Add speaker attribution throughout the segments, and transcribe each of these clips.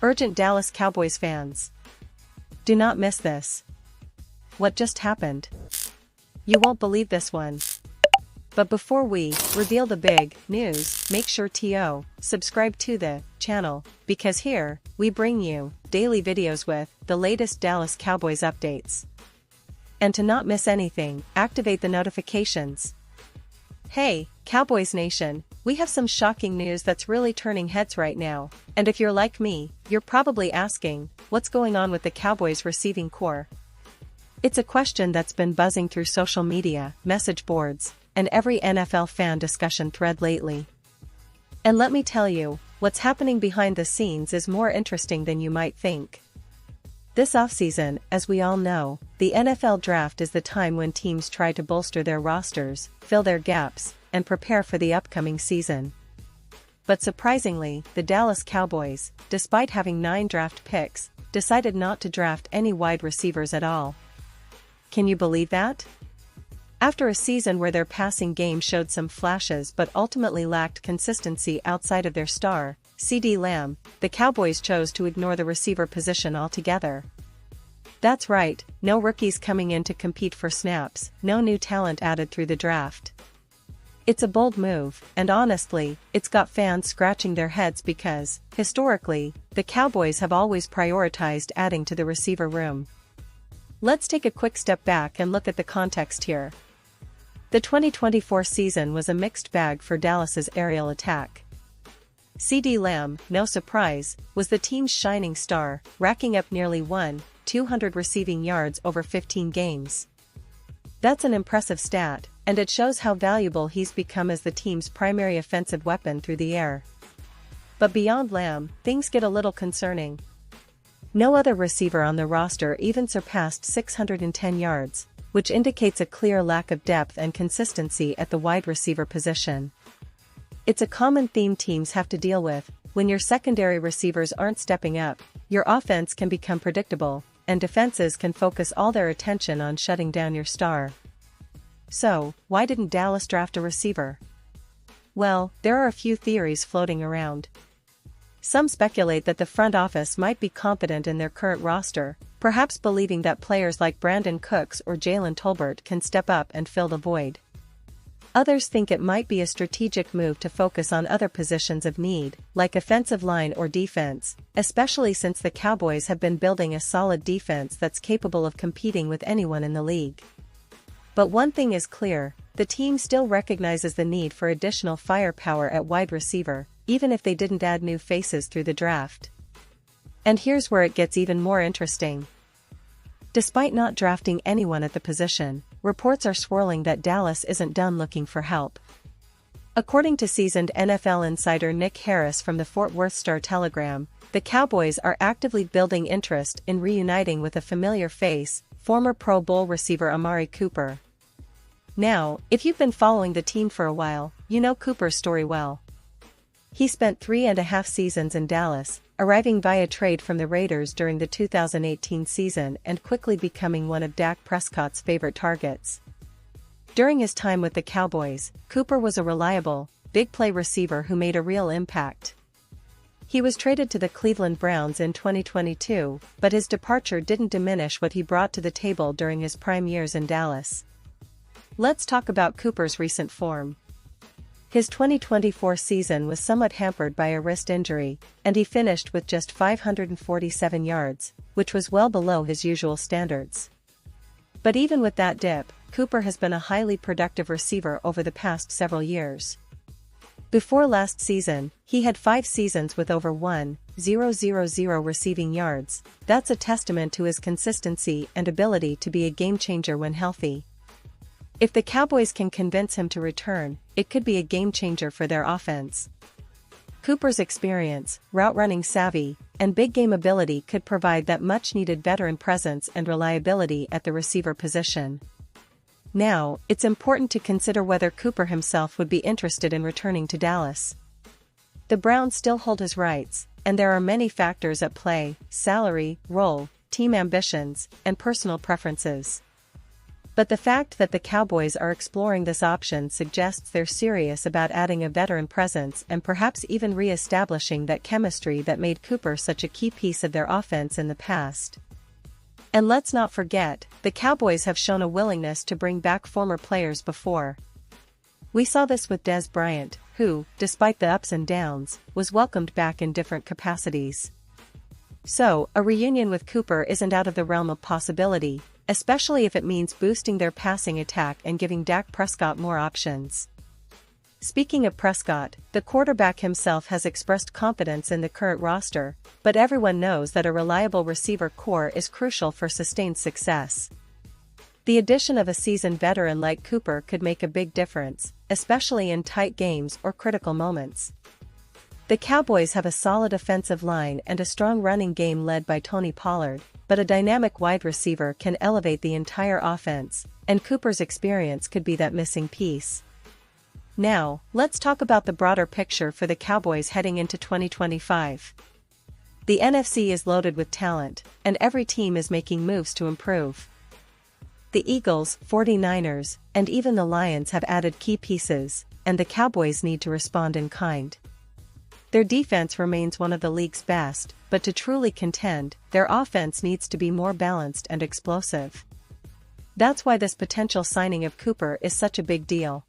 Speaker 1: Urgent Dallas Cowboys fans. Do not miss this. What just happened? You won't believe this one. But before we reveal the big news, make sure to subscribe to the channel, because here, we bring you daily videos with the latest Dallas Cowboys updates. And to not miss anything, activate the notifications. Hey, Cowboys Nation, we have some shocking news that's really turning heads right now, and if you're like me, you're probably asking, what's going on with the Cowboys receiving corps? It's a question that's been buzzing through social media, message boards, and every NFL fan discussion thread lately. And let me tell you, what's happening behind the scenes is more interesting than you might think. This offseason, as we all know, the NFL draft is the time when teams try to bolster their rosters, fill their gaps, and prepare for the upcoming season. But surprisingly, the Dallas Cowboys, despite having 9 draft picks, decided not to draft any wide receivers at all. Can you believe that? After a season where their passing game showed some flashes but ultimately lacked consistency outside of their star, CeeDee Lamb, the Cowboys chose to ignore the receiver position altogether. That's right, no rookies coming in to compete for snaps, no new talent added through the draft. It's a bold move, and honestly, it's got fans scratching their heads because, historically, the Cowboys have always prioritized adding to the receiver room. Let's take a quick step back and look at the context here. The 2024 season was a mixed bag for Dallas's aerial attack. CeeDee Lamb, no surprise, was the team's shining star, racking up nearly 200 receiving yards over 15 games. That's an impressive stat, and it shows how valuable he's become as the team's primary offensive weapon through the air. But beyond Lamb, things get a little concerning. No other receiver on the roster even surpassed 610 yards, which indicates a clear lack of depth and consistency at the wide receiver position. It's a common theme teams have to deal with. When your secondary receivers aren't stepping up, your offense can become predictable, and defenses can focus all their attention on shutting down your star. So, why didn't Dallas draft a receiver? Well, there are a few theories floating around. Some speculate that the front office might be confident in their current roster, perhaps believing that players like Brandon Cooks or Jalen Tolbert can step up and fill the void. Others think it might be a strategic move to focus on other positions of need, like offensive line or defense, especially since the Cowboys have been building a solid defense that's capable of competing with anyone in the league. But one thing is clear, the team still recognizes the need for additional firepower at wide receiver, even if they didn't add new faces through the draft. And here's where it gets even more interesting. Despite not drafting anyone at the position, reports are swirling that Dallas isn't done looking for help. According to seasoned NFL insider Nick Harris from the Fort Worth Star-Telegram, the Cowboys are actively building interest in reuniting with a familiar face, former Pro Bowl receiver Amari Cooper. Now, if you've been following the team for a while, you know Cooper's story well. He spent 3.5 seasons in Dallas, arriving via trade from the Raiders during the 2018 season and quickly becoming one of Dak Prescott's favorite targets. During his time with the Cowboys, Cooper was a reliable, big-play receiver who made a real impact. He was traded to the Cleveland Browns in 2022, but his departure didn't diminish what he brought to the table during his prime years in Dallas. Let's talk about Cooper's recent form. His 2024 season was somewhat hampered by a wrist injury, and he finished with just 547 yards, which was well below his usual standards. But even with that dip, Cooper has been a highly productive receiver over the past several years. Before last season, he had 5 seasons with over 1,000 receiving yards. That's a testament to his consistency and ability to be a game-changer when healthy. If the Cowboys can convince him to return, it could be a game-changer for their offense. Cooper's experience, route-running savvy, and big-game ability could provide that much-needed veteran presence and reliability at the receiver position. Now, it's important to consider whether Cooper himself would be interested in returning to Dallas. The Browns still hold his rights, and there are many factors at play: salary, role, team ambitions, and personal preferences. But the fact that the Cowboys are exploring this option suggests they're serious about adding a veteran presence and perhaps even re-establishing that chemistry that made Cooper such a key piece of their offense in the past. And let's not forget, the Cowboys have shown a willingness to bring back former players before. We saw this with Dez Bryant, who, despite the ups and downs, was welcomed back in different capacities. So, a reunion with Cooper isn't out of the realm of possibility, especially if it means boosting their passing attack and giving Dak Prescott more options. Speaking of Prescott, the quarterback himself has expressed confidence in the current roster, but everyone knows that a reliable receiver core is crucial for sustained success. The addition of a seasoned veteran like Cooper could make a big difference, especially in tight games or critical moments. The Cowboys have a solid offensive line and a strong running game led by Tony Pollard, but a dynamic wide receiver can elevate the entire offense, and Cooper's experience could be that missing piece. Now, let's talk about the broader picture for the Cowboys heading into 2025. The NFC is loaded with talent, and every team is making moves to improve. The Eagles, 49ers, and even the Lions have added key pieces, and the Cowboys need to respond in kind. Their defense remains one of the league's best, but to truly contend, their offense needs to be more balanced and explosive. That's why this potential signing of Cooper is such a big deal.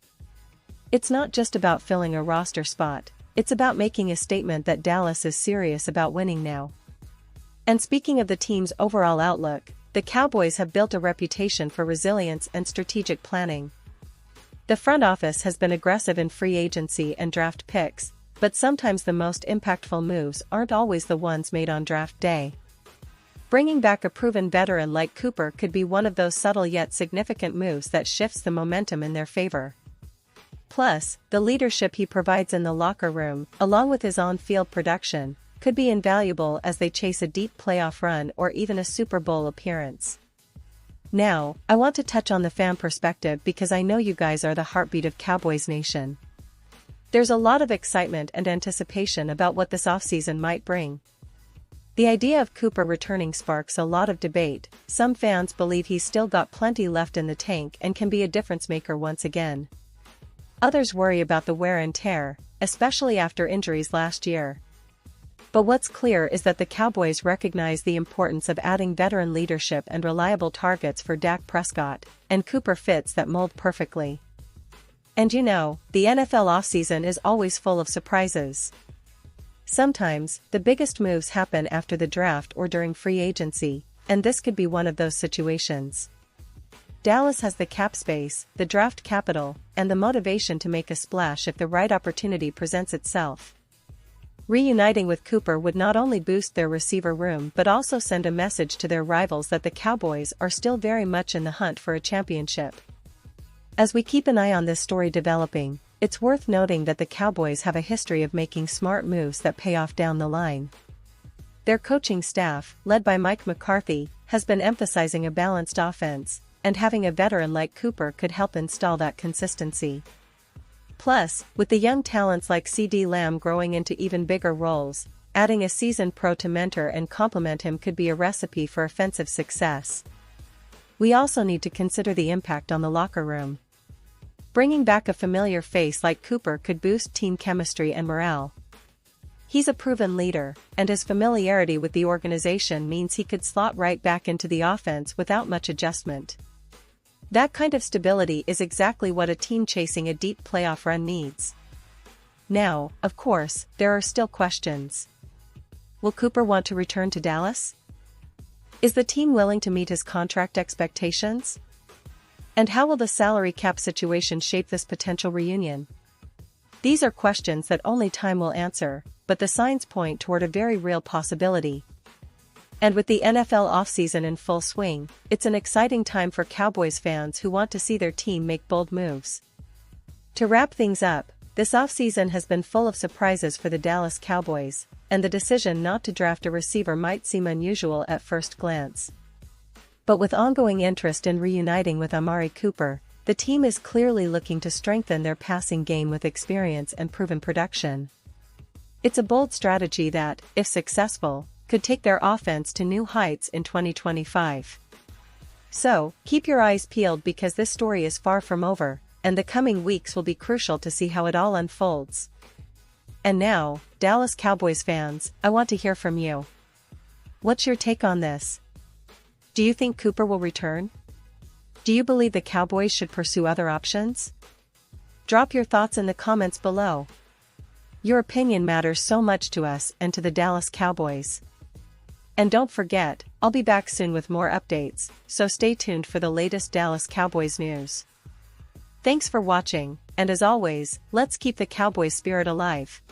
Speaker 1: It's not just about filling a roster spot, it's about making a statement that Dallas is serious about winning now. And speaking of the team's overall outlook, the Cowboys have built a reputation for resilience and strategic planning. The front office has been aggressive in free agency and draft picks, but sometimes the most impactful moves aren't always the ones made on draft day. Bringing back a proven veteran like Cooper could be one of those subtle yet significant moves that shifts the momentum in their favor. Plus, the leadership he provides in the locker room, along with his on-field production, could be invaluable as they chase a deep playoff run or even a Super Bowl appearance. Now, I want to touch on the fan perspective because I know you guys are the heartbeat of Cowboys Nation. There's a lot of excitement and anticipation about what this offseason might bring. The idea of Cooper returning sparks a lot of debate. Some fans believe he's still got plenty left in the tank and can be a difference maker once again. Others worry about the wear and tear, especially after injuries last year. But what's clear is that the Cowboys recognize the importance of adding veteran leadership and reliable targets for Dak Prescott, and Cooper fits that mold perfectly. And you know, the NFL offseason is always full of surprises. Sometimes, the biggest moves happen after the draft or during free agency, and this could be one of those situations. Dallas has the cap space, the draft capital, and the motivation to make a splash if the right opportunity presents itself. Reuniting with Cooper would not only boost their receiver room but also send a message to their rivals that the Cowboys are still very much in the hunt for a championship. As we keep an eye on this story developing, it's worth noting that the Cowboys have a history of making smart moves that pay off down the line. Their coaching staff, led by Mike McCarthy, has been emphasizing a balanced offense, and having a veteran like Cooper could help install that consistency. Plus, with the young talents like CeeDee Lamb growing into even bigger roles, adding a seasoned pro to mentor and complement him could be a recipe for offensive success. We also need to consider the impact on the locker room. Bringing back a familiar face like Cooper could boost team chemistry and morale. He's a proven leader, and his familiarity with the organization means he could slot right back into the offense without much adjustment. That kind of stability is exactly what a team chasing a deep playoff run needs. Now, of course, there are still questions. Will Cooper want to return to Dallas? Is the team willing to meet his contract expectations? And how will the salary cap situation shape this potential reunion? These are questions that only time will answer, but the signs point toward a very real possibility. And with the NFL offseason in full swing, it's an exciting time for Cowboys fans who want to see their team make bold moves. To wrap things up, this offseason has been full of surprises for the Dallas Cowboys, and the decision not to draft a receiver might seem unusual at first glance. But with ongoing interest in reuniting with Amari Cooper, the team is clearly looking to strengthen their passing game with experience and proven production. It's a bold strategy that, if successful, could take their offense to new heights in 2025. So, keep your eyes peeled because this story is far from over, and the coming weeks will be crucial to see how it all unfolds. And now, Dallas Cowboys fans, I want to hear from you. What's your take on this? Do you think Cooper will return? Do you believe the Cowboys should pursue other options? Drop your thoughts in the comments below. Your opinion matters so much to us and to the Dallas Cowboys. And don't forget, I'll be back soon with more updates, so stay tuned for the latest Dallas Cowboys news. Thanks for watching, and as always, let's keep the Cowboys spirit alive.